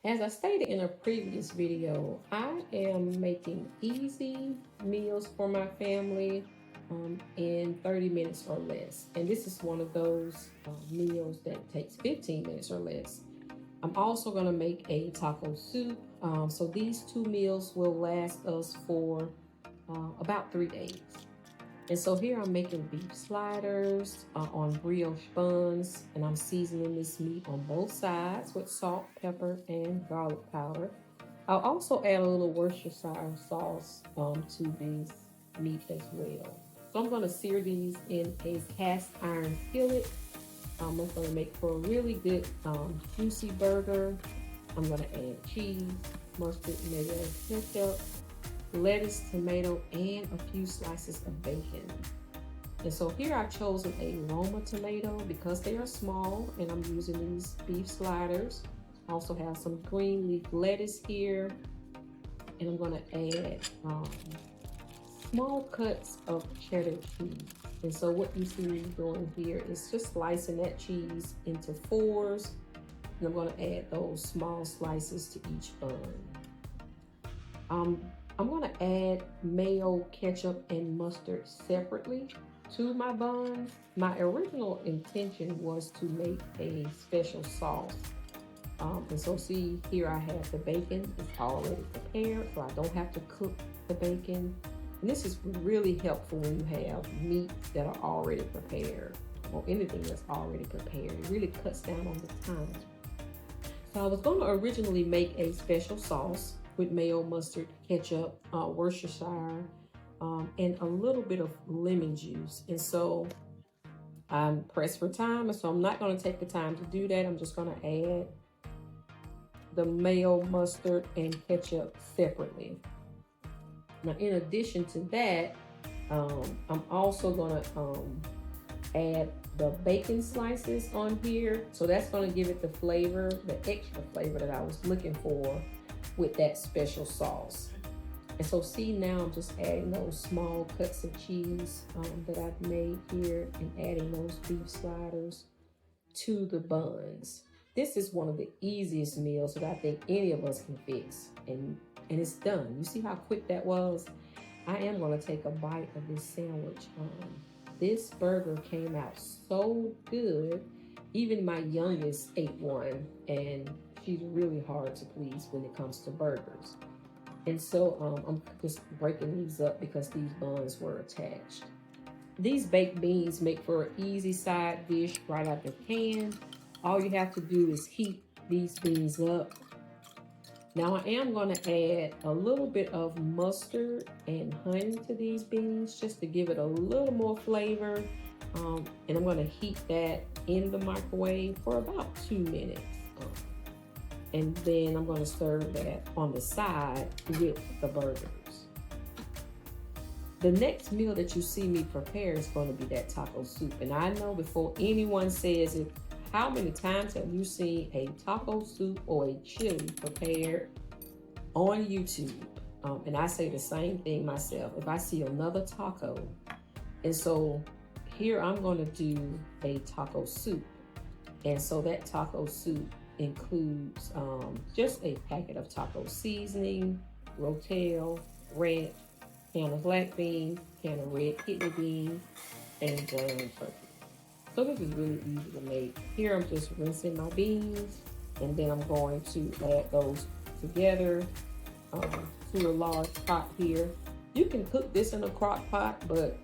As I stated in a previous video, I am making easy meals for my family in 30 minutes or less. And this is one of those meals that takes 15 minutes or less. I'm also going to make a taco soup. So these two meals will last us for about 3 days. And so here I'm making beef sliders on brioche buns, and I'm seasoning this meat on both sides with salt, pepper, and garlic powder. I'll also add a little Worcestershire sauce to this meat as well. So I'm going to sear these in a cast iron skillet. I'm going to make for a really good juicy burger. I'm going to add cheese, mustard, mayo, ketchup, lettuce, tomato, and a few slices of bacon. And so here I've chosen a Roma tomato because they are small, and I'm using these beef sliders. I also have some green leaf lettuce here, and I'm going to add small cuts of cheddar cheese. And so what you see me doing here is just slicing that cheese into fours, and I'm going to add those small slices to each bun. I'm going to add mayo, ketchup, and mustard separately to my buns. My original intention was to make a special sauce. And so see, here I have the bacon. It's already prepared, so I don't have to cook the bacon. And this is really helpful when you have meat that are already prepared, or anything that's already prepared. It really cuts down on the time. So I was going to originally make a special sauce with mayo, mustard, ketchup, Worcestershire, and a little bit of lemon juice. And so I'm pressed for time, and so I'm not going to take the time to do that. I'm just going to add the mayo, mustard, and ketchup separately. Now, in addition to that, I'm also going to add the bacon slices on here. So that's going to give it the flavor, the extra flavor that I was looking for with that special sauce. And so see, now I'm just adding those small cuts of cheese that I've made here, and adding those beef sliders to the buns. This is one of the easiest meals that I think any of us can fix, and it's done. You see how quick that was? I am going to take a bite of this sandwich. This burger came out so good. Even my youngest ate one, and she's really hard to please when it comes to burgers. And so I'm just breaking these up because these buns were attached. These baked beans make for an easy side dish right out the can. All you have to do is heat these beans up. Now I am going to add a little bit of mustard and honey to these beans just to give it a little more flavor. And I'm going to heat that in the microwave for about 2 minutes. And then I'm going to serve that on the side with the burgers. The next meal that you see me prepare is going to be that taco soup. And I know before anyone says it, how many times have you seen a taco soup or a chili prepared on YouTube? And I say the same thing myself. If I see another taco, and so here I'm going to do a taco soup. And so that taco soup includes just a packet of taco seasoning, Rotel, ranch, can of black beans, can of red kidney beans, and ground turkey. So this is really easy to make. Here I'm just rinsing my beans, and then I'm going to add those together to a large pot here. You can cook this in a crock pot, but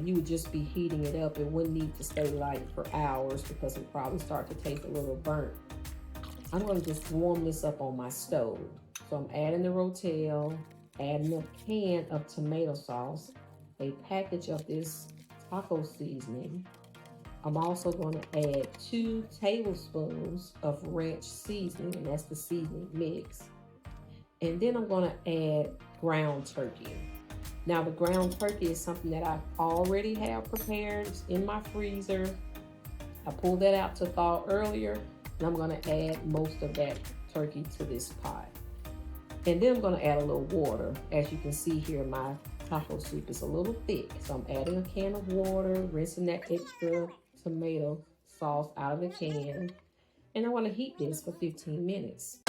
you would just be heating it up. It wouldn't need to stay light for hours because it probably start to taste a little burnt. I'm going to just warm this up on my stove. So I'm adding the Rotel, adding a can of tomato sauce, a package of this taco seasoning. I'm also going to add 2 tablespoons of ranch seasoning, and that's the seasoning mix. And then I'm going to add ground turkey. Now the ground turkey is something that I already have prepared. It's in my freezer. I pulled that out to thaw earlier, and I'm going to add most of that turkey to this pot. And then I'm going to add a little water. As you can see here, my taco soup is a little thick, so I'm adding a can of water, rinsing that extra tomato sauce out of the can. And I want to heat this for 15 minutes.